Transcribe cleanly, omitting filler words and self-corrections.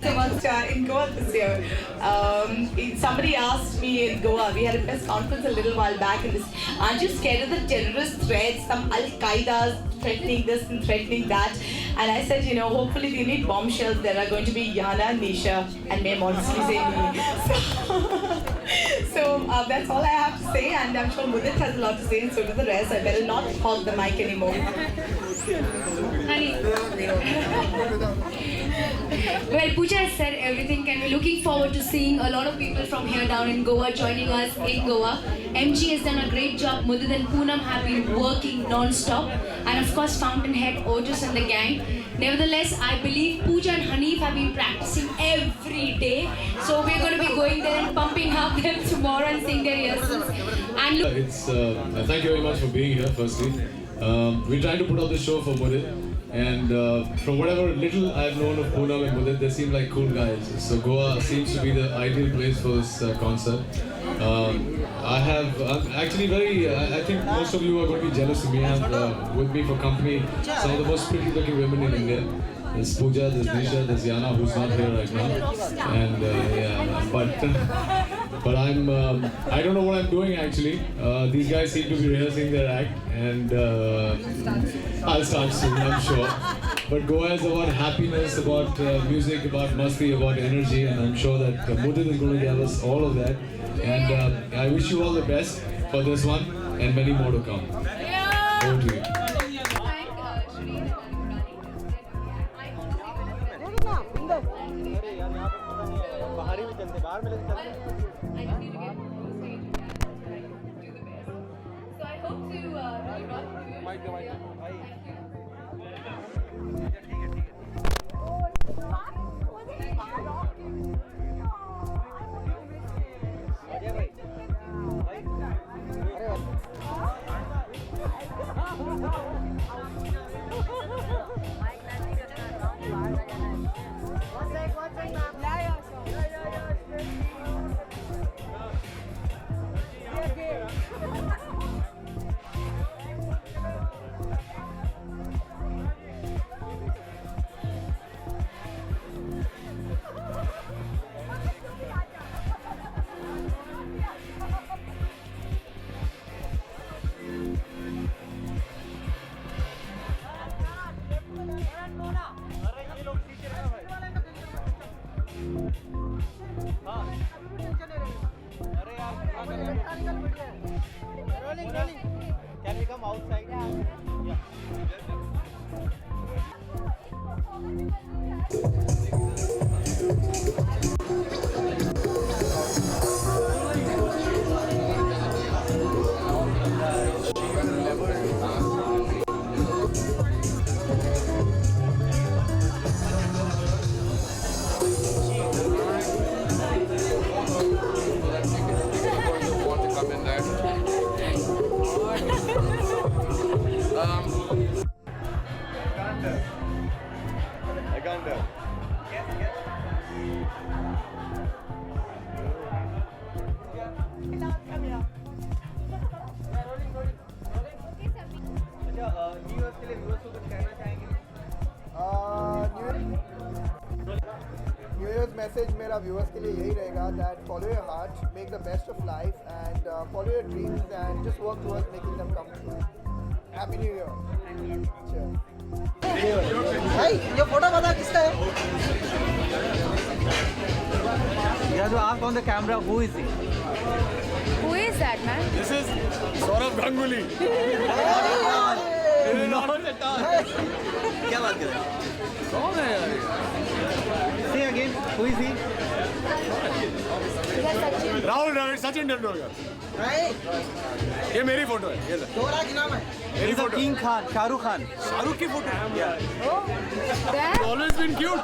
In Goa this year. Somebody asked me in Goa, we had a press conference a little while back, and this, aren't you scared of the terrorist threats, some Al-Qaeda threatening this and threatening that? And I said, hopefully the only bombshells there are going to be Yana, Nisha, and may modestly say me. So that's all I have to say, and I'm sure Mudit has a lot to say, and so do the rest. I better not hog the mic anymore. Well, Pooja has said everything, and we're looking forward to seeing a lot of people from here down in Goa joining us in Goa. MG has done a great job. Mudit and Poonam have been working non-stop, and of course Fountainhead, Otis and the gang. Nevertheless, I believe Pooja and Hanif have been practicing every day, so we're going to be going there and pumping up them tomorrow and seeing their rehearsals. And thank you very much for being here. Firstly, we're trying to put out the show for Mudit. And from whatever little I've known of Poonam and Mudit, they seem like cool guys. So Goa seems to be the ideal place for this concert. I'm actually I think most of you are going to be jealous of me. I have with me for company some of the most pretty looking women in India. There's Pooja, there's Nisha, there's Yana, who's not here right now. And but I don't know what I'm doing actually. These guys seem to be rehearsing their act, and I'll start soon, I'm sure. But Goa is about happiness, about music, about masti, about energy, and I'm sure that Mudit is going to give us all of that. And I wish you all the best for this one, and many more to come. Over to you. Can we come outside? Yeah. I can't tell. New year के लिए viewers को कुछ कहना चाहेंगे? New years message मेरा viewers के लिए यही रहेगा that follow your heart, make the best of life, and follow your dreams and just work towards making them come true. Happy New Year. Cheers. भाई ये फोटो बता किसका है? Yeah, so ask on the camera, who is he? who is that man? This is Saurabh Ganguly. Not at all. क्या बात कर रहे हैं? कौन है यार? Say again, who is he? Rahul Dravid, Sachin Tendulkar. ये मेरी फोटो है. ये तोरा क्या नाम है? मेरी फोटो. किंग खान, शाहरुख खान. शाहरुख की फोटो है. Always been cute.